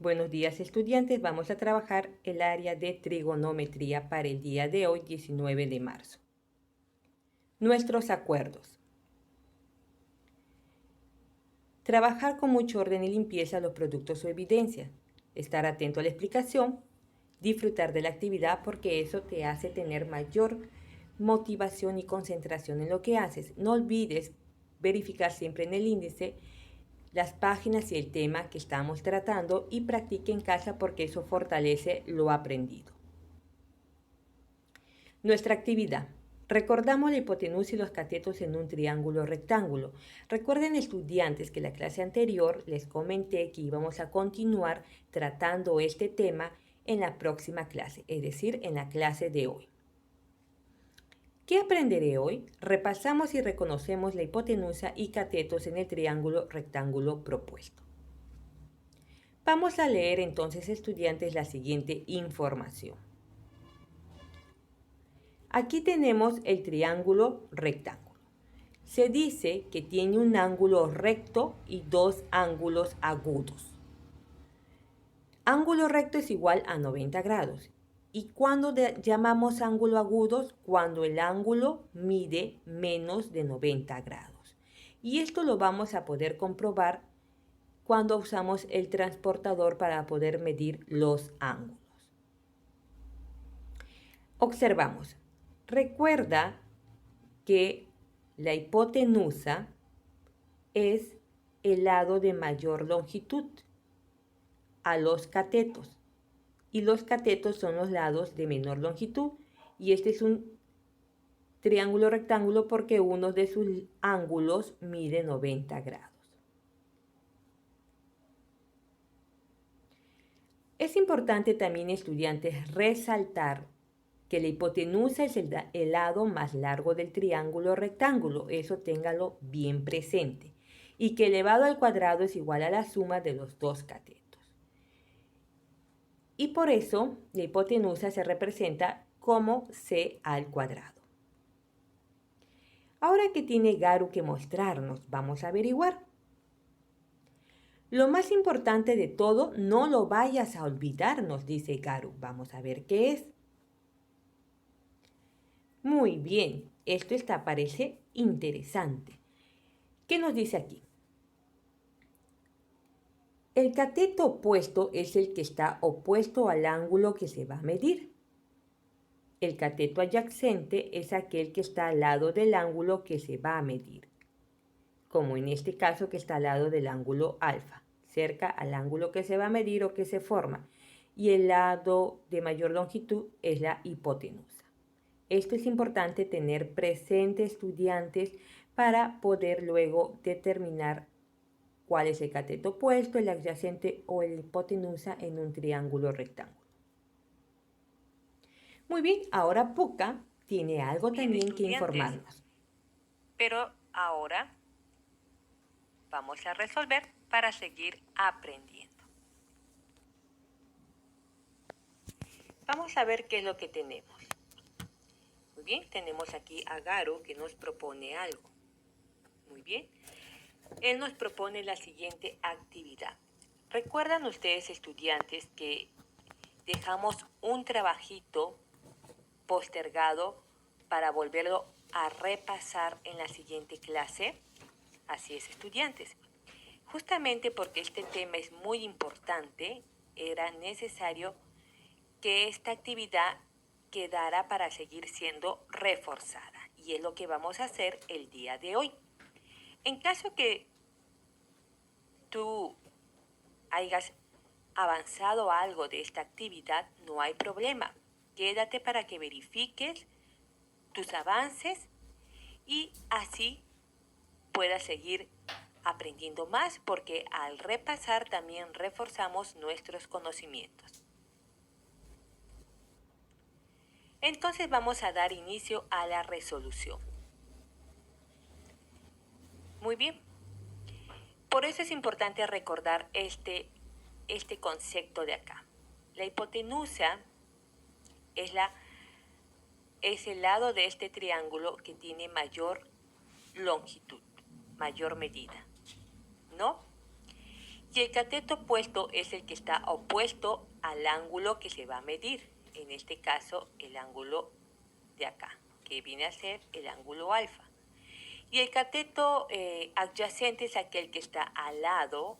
Buenos días estudiantes, vamos a trabajar el área de trigonometría para el día de hoy, 19 de marzo. Nuestros acuerdos. Trabajar con mucho orden y limpieza los productos o evidencias. Estar atento a la explicación. Disfrutar de la actividad porque eso te hace tener mayor motivación y concentración en lo que haces. No olvides verificar siempre en el índice las páginas y el tema que estamos tratando y practique en casa porque eso fortalece lo aprendido. Nuestra actividad. Recordamos la hipotenusa y los catetos en un triángulo rectángulo. Recuerden estudiantes que la clase anterior les comenté que íbamos a continuar tratando este tema en la próxima clase, es decir, en la clase de hoy. ¿Qué aprenderé hoy? Repasamos y reconocemos la hipotenusa y catetos en el triángulo rectángulo propuesto. Vamos a leer entonces, estudiantes, la siguiente información. Aquí tenemos el triángulo rectángulo. Se dice que tiene un ángulo recto y dos ángulos agudos. Ángulo recto es igual a 90 grados. ¿Y cuándo llamamos ángulo agudos? Cuando el ángulo mide menos de 90 grados. Y esto lo vamos a poder comprobar cuando usamos el transportador para poder medir los ángulos. Observamos. Recuerda que la hipotenusa es el lado de mayor longitud a los catetos y los catetos son los lados de menor longitud, y este es un triángulo rectángulo porque uno de sus ángulos mide 90 grados. Es importante también, estudiantes, resaltar que la hipotenusa es el lado más largo del triángulo rectángulo, eso téngalo bien presente, y que elevado al cuadrado es igual a la suma de los dos catetos. Y por eso la hipotenusa se representa como c al cuadrado. Ahora que tiene Garu que mostrarnos, vamos a averiguar. Lo más importante de todo, no lo vayas a olvidar, nos dice Garu. Vamos a ver qué es. Muy bien, esto parece interesante. ¿Qué nos dice aquí? El cateto opuesto es el que está opuesto al ángulo que se va a medir. El cateto adyacente es aquel que está al lado del ángulo que se va a medir, como en este caso que está al lado del ángulo alfa, cerca al ángulo que se va a medir o que se forma, y el lado de mayor longitud es la hipotenusa. Esto es importante tener presente, estudiantes, para poder luego determinar cuál es el cateto opuesto, el adyacente o la hipotenusa en un triángulo rectángulo. Muy bien, ahora Puka tiene algo también que informarnos. Pero ahora vamos a resolver para seguir aprendiendo. Vamos a ver qué es lo que tenemos. Muy bien, tenemos aquí a Garu que nos propone algo. Muy bien. Él nos propone la siguiente actividad. ¿Recuerdan ustedes, estudiantes, que dejamos un trabajito postergado para volverlo a repasar en la siguiente clase? Así es, estudiantes. Justamente porque este tema es muy importante, era necesario que esta actividad quedara para seguir siendo reforzada. Y es lo que vamos a hacer el día de hoy. En caso que tú hayas avanzado algo de esta actividad, no hay problema. Quédate para que verifiques tus avances y así puedas seguir aprendiendo más, porque al repasar también reforzamos nuestros conocimientos. Entonces vamos a dar inicio a la resolución. Muy bien. Por eso es importante recordar este concepto de acá. La hipotenusa es el lado de este triángulo que tiene mayor longitud, mayor medida, ¿no? Y el cateto opuesto es el que está opuesto al ángulo que se va a medir. En este caso, el ángulo de acá, que viene a ser el ángulo alfa. Y el cateto adyacente es aquel que está al lado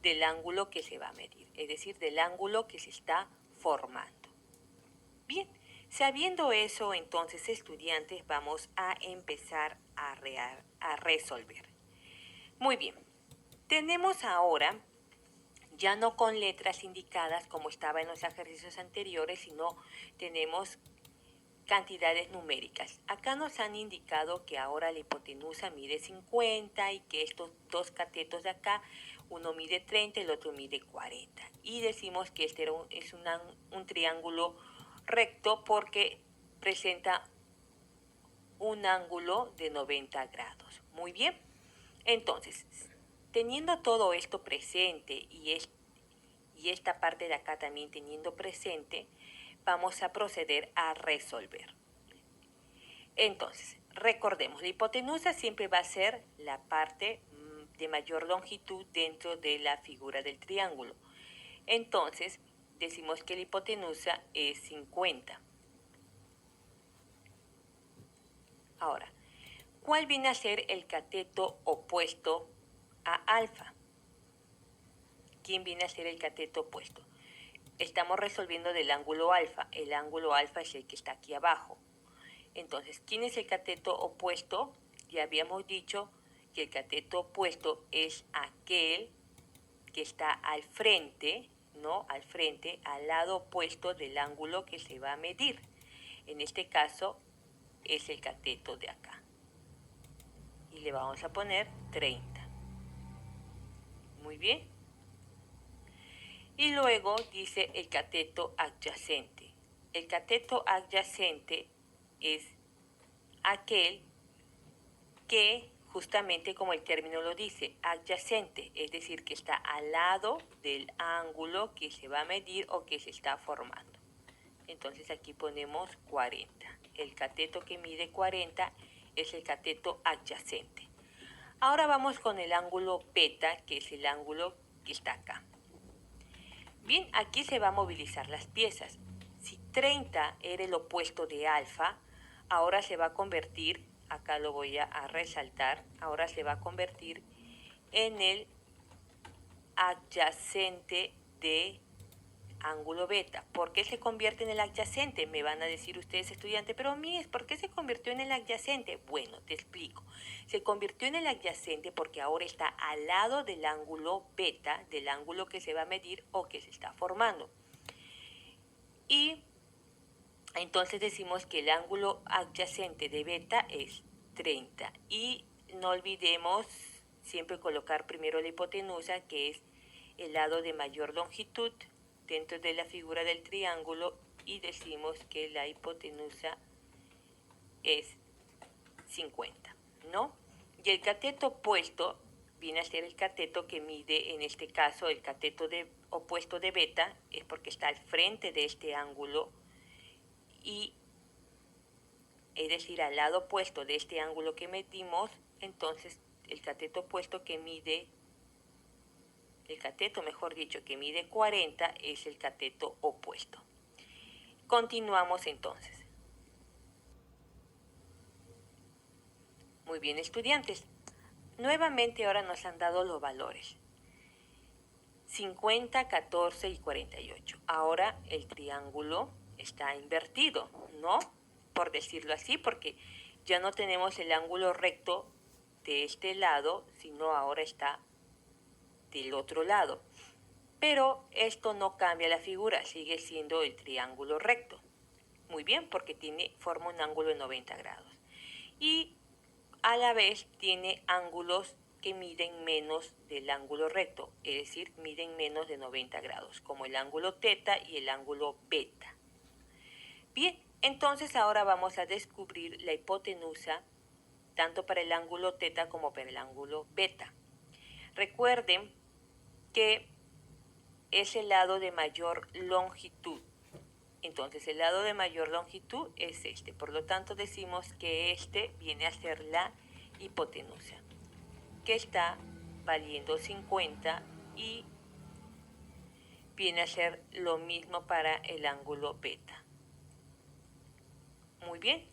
del ángulo que se va a medir, es decir, del ángulo que se está formando. Bien, sabiendo eso, entonces, estudiantes, vamos a empezar a resolver. Muy bien, tenemos ahora, ya no con letras indicadas como estaba en los ejercicios anteriores, sino tenemos cantidades numéricas. Acá nos han indicado que ahora la hipotenusa mide 50 y que estos dos catetos de acá, uno mide 30 y el otro mide 40. Y decimos que este es un triángulo recto porque presenta un ángulo de 90 grados. Muy bien. Entonces, teniendo todo esto presente y esta parte de acá también teniendo presente, vamos a proceder a resolver. Entonces, recordemos, la hipotenusa siempre va a ser la parte de mayor longitud dentro de la figura del triángulo. Entonces, decimos que la hipotenusa es 50. Ahora, ¿cuál viene a ser el cateto opuesto a alfa? ¿Quién viene a ser el cateto opuesto? Estamos resolviendo del ángulo alfa. El ángulo alfa es el que está aquí abajo. Entonces, ¿quién es el cateto opuesto? Ya habíamos dicho que el cateto opuesto es aquel que está al frente, ¿no? Al frente, al lado opuesto del ángulo que se va a medir. En este caso, es el cateto de acá. Y le vamos a poner 30. Muy bien. Y luego dice el cateto adyacente. El cateto adyacente es aquel que, justamente como el término lo dice, adyacente, es decir, que está al lado del ángulo que se va a medir o que se está formando. Entonces aquí ponemos 40. El cateto que mide 40 es el cateto adyacente. Ahora vamos con el ángulo beta, que es el ángulo que está acá. Bien, aquí se va a movilizar las piezas. Si 30 era el opuesto de alfa, ahora se va a convertir, acá lo voy a resaltar, ahora se va a convertir en el adyacente de ángulo beta. ¿Por qué se convierte en el adyacente? Me van a decir ustedes, estudiantes, pero Mies, ¿por qué se convirtió en el adyacente? Bueno, te explico. Se convirtió en el adyacente porque ahora está al lado del ángulo beta, del ángulo que se va a medir o que se está formando. Y entonces decimos que el ángulo adyacente de beta es 30. Y no olvidemos siempre colocar primero la hipotenusa, que es el lado de mayor longitud dentro de la figura del triángulo, y decimos que la hipotenusa es 50, ¿no? Y el cateto opuesto viene a ser el cateto que mide, en este caso, el cateto opuesto de beta, es porque está al frente de este ángulo, y es decir, al lado opuesto de este ángulo que medimos. Entonces el cateto opuesto que mide, el cateto, mejor dicho, que mide 40 es el cateto opuesto. Continuamos entonces. Muy bien, estudiantes. Nuevamente ahora nos han dado los valores. 50, 14 y 48. Ahora el triángulo está invertido, ¿no? Por decirlo así, porque ya no tenemos el ángulo recto de este lado, sino ahora está del otro lado. Pero esto no cambia la figura, sigue siendo el triángulo recto. Muy bien, porque forma un ángulo de 90 grados. Y a la vez tiene ángulos que miden menos del ángulo recto, es decir, miden menos de 90 grados, como el ángulo teta y el ángulo beta. Bien, entonces ahora vamos a descubrir la hipotenusa tanto para el ángulo teta como para el ángulo beta. Recuerden que es el lado de mayor longitud. Entonces el lado de mayor longitud es este. Por lo tanto decimos que este viene a ser la hipotenusa, que está valiendo 50 y viene a ser lo mismo para el ángulo beta. Muy bien.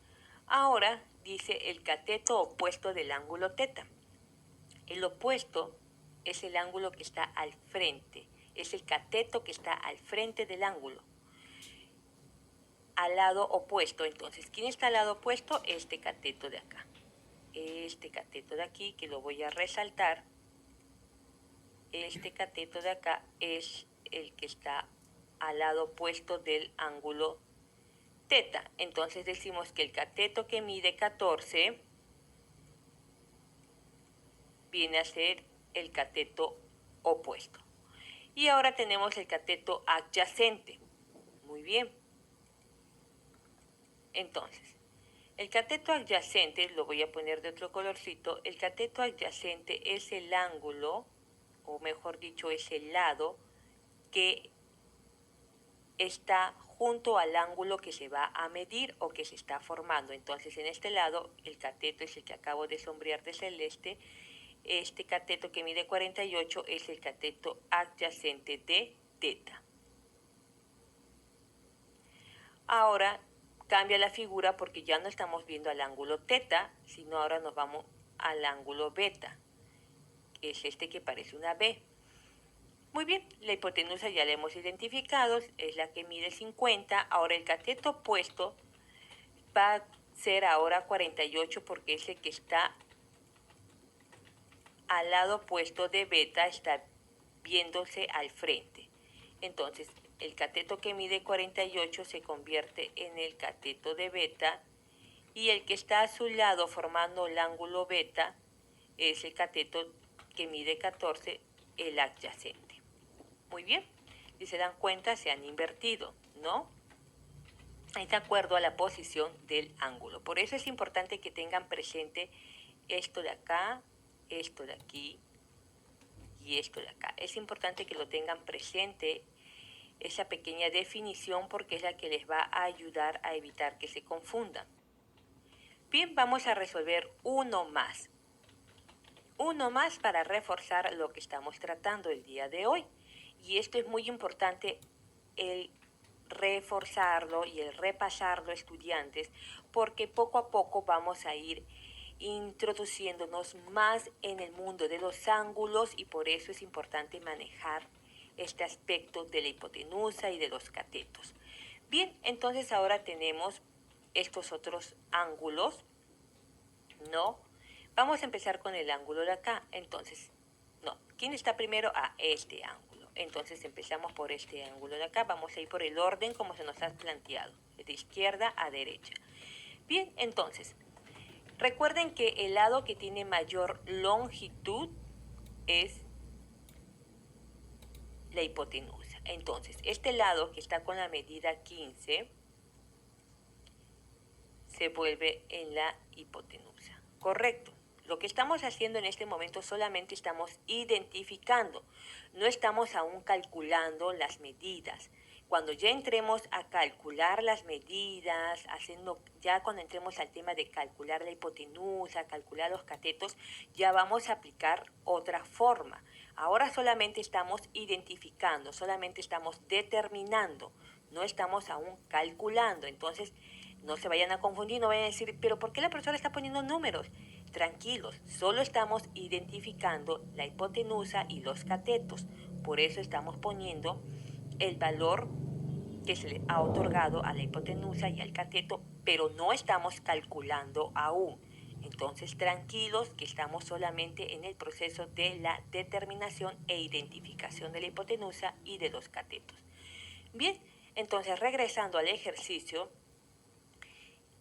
Ahora dice el cateto opuesto del ángulo teta. El opuesto es el ángulo que está al frente, es el cateto que está al frente del ángulo. Al lado opuesto, entonces, ¿quién está al lado opuesto? Este cateto de acá. Este cateto de aquí, que lo voy a resaltar, este cateto de acá es el que está al lado opuesto del ángulo teta. Entonces decimos que el cateto que mide 14 viene a ser el cateto opuesto. Y ahora tenemos el cateto adyacente. Muy bien. Entonces, el cateto adyacente, lo voy a poner de otro colorcito, el cateto adyacente es el ángulo, o mejor dicho, es el lado que está junto al ángulo que se va a medir o que se está formando. Entonces, en este lado, el cateto es el que acabo de sombrear de celeste. Este cateto que mide 48 es el cateto adyacente de teta. Ahora cambia la figura porque ya no estamos viendo al ángulo teta, sino ahora nos vamos al ángulo beta, que es este que parece una B. Muy bien, la hipotenusa ya la hemos identificado, es la que mide 50. Ahora el cateto opuesto va a ser ahora 48 porque es el que está al lado opuesto de beta, está viéndose al frente. Entonces, el cateto que mide 48 se convierte en el cateto de beta y el que está a su lado formando el ángulo beta es el cateto que mide 14, el adyacente. Muy bien, si se dan cuenta se han invertido, ¿no? Es de acuerdo a la posición del ángulo. Por eso es importante que tengan presente esto de acá, esto de aquí y esto de acá. Es importante que lo tengan presente, esa pequeña definición, porque es la que les va a ayudar a evitar que se confundan. Bien, vamos a resolver uno más. Uno más para reforzar lo que estamos tratando el día de hoy. Y esto es muy importante, el reforzarlo y el repasarlo, estudiantes, porque poco a poco vamos a ir introduciéndonos más en el mundo de los ángulos y por eso es importante manejar este aspecto de la hipotenusa y de los catetos. Bien, entonces ahora tenemos estos otros ángulos, ¿no? Vamos a empezar con el ángulo de acá. Entonces, no, ¿quién está primero? Este ángulo. Entonces empezamos por este ángulo de acá. Vamos a ir por el orden como se nos ha planteado, de izquierda a derecha. Bien, entonces, recuerden que el lado que tiene mayor longitud es la hipotenusa. Entonces, este lado que está con la medida 15 se vuelve en la hipotenusa. Correcto. Lo que estamos haciendo en este momento solamente estamos identificando, no estamos aún calculando las medidas. Cuando ya entremos a calcular las medidas, ya cuando entremos al tema de calcular la hipotenusa, calcular los catetos, ya vamos a aplicar otra forma. Ahora solamente estamos identificando, solamente estamos determinando, no estamos aún calculando. Entonces, no se vayan a confundir, no vayan a decir, pero ¿por qué la profesora está poniendo números? Tranquilos, solo estamos identificando la hipotenusa y los catetos. Por eso estamos poniendo el valor que se le ha otorgado a la hipotenusa y al cateto, pero no estamos calculando aún. Entonces, tranquilos que estamos solamente en el proceso de la determinación e identificación de la hipotenusa y de los catetos. Bien, entonces regresando al ejercicio,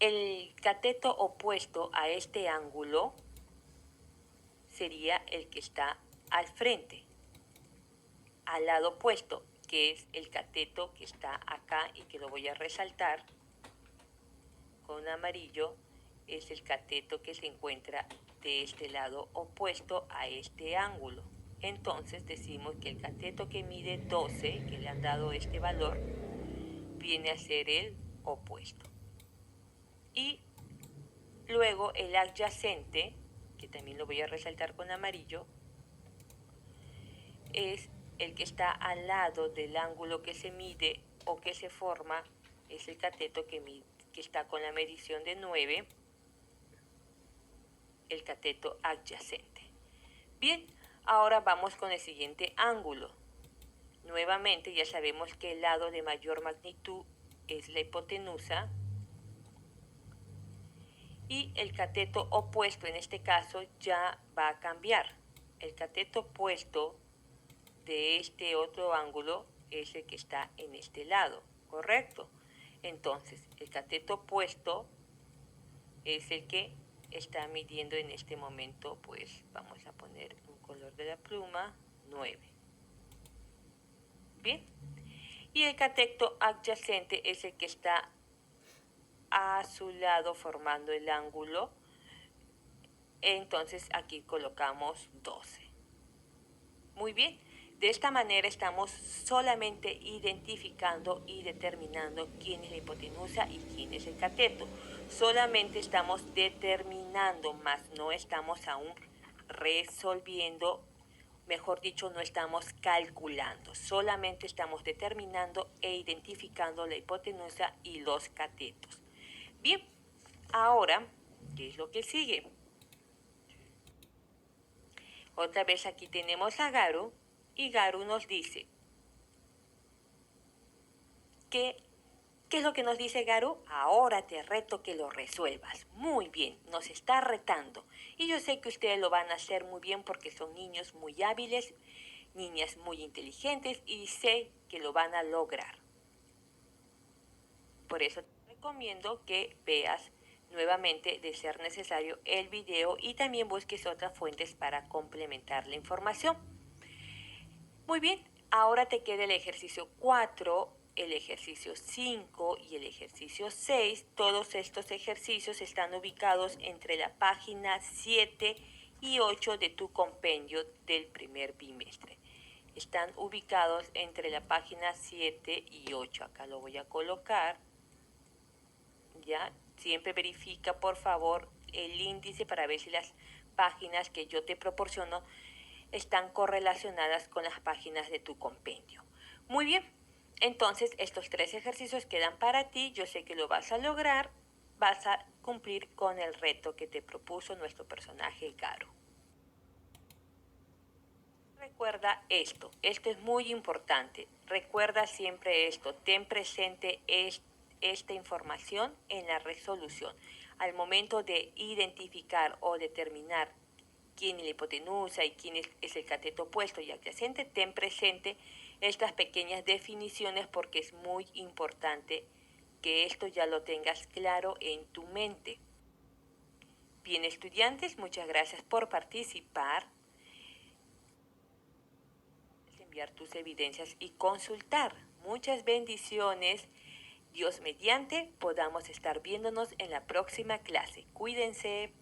el cateto opuesto a este ángulo sería el que está al frente, al lado opuesto, que es el cateto que está acá y que lo voy a resaltar con amarillo, es el cateto que se encuentra de este lado opuesto a este ángulo. Entonces decimos que el cateto que mide 12, que le han dado este valor, viene a ser el opuesto. Y luego el adyacente, que también lo voy a resaltar con amarillo, es el que está al lado del ángulo que se mide o que se forma, es el cateto que está con la medición de 9, el cateto adyacente. Bien, ahora vamos con el siguiente ángulo. Nuevamente ya sabemos que el lado de mayor magnitud es la hipotenusa y el cateto opuesto en este caso ya va a cambiar. El cateto opuesto de este otro ángulo es el que está en este lado, ¿correcto? Entonces, el cateto opuesto es el que está midiendo en este momento, pues vamos a poner un color de la pluma, 9. Bien, y el cateto adyacente es el que está a su lado formando el ángulo, entonces aquí colocamos 12. Muy bien, de esta manera estamos solamente identificando y determinando quién es la hipotenusa y quién es el cateto. Solamente estamos determinando, más no estamos aún resolviendo, mejor dicho, no estamos calculando. Solamente estamos determinando e identificando la hipotenusa y los catetos. Bien, ahora, ¿qué es lo que sigue? Otra vez aquí tenemos a Garu y Garu nos dice ¿qué es lo que nos dice Garu? Ahora te reto que lo resuelvas. Muy bien, nos está retando. Y yo sé que ustedes lo van a hacer muy bien porque son niños muy hábiles, niñas muy inteligentes y sé que lo van a lograr. Por eso te recomiendo que veas nuevamente, de ser necesario, el video y también busques otras fuentes para complementar la información. Muy bien, ahora te queda el ejercicio 4, el ejercicio 5 y el ejercicio 6. Todos estos ejercicios están ubicados entre la página 7 y 8 de tu compendio del primer bimestre. Están ubicados entre la página 7 y 8. Acá lo voy a colocar. Ya, siempre verifica por favor el índice para ver si las páginas que yo te proporciono están correlacionadas con las páginas de tu compendio. Muy bien, entonces estos 3 ejercicios quedan para ti. Yo sé que lo vas a lograr, vas a cumplir con el reto que te propuso nuestro personaje Garu. Recuerda esto es muy importante. Recuerda siempre esto, ten presente esta información en la resolución. Al momento de identificar o determinar quién es la hipotenusa y quién es el cateto opuesto y adyacente, ten presente estas pequeñas definiciones porque es muy importante que esto ya lo tengas claro en tu mente. Bien, estudiantes, muchas gracias por participar. Enviar tus evidencias y consultar. Muchas bendiciones. Dios mediante, podamos estar viéndonos en la próxima clase. Cuídense.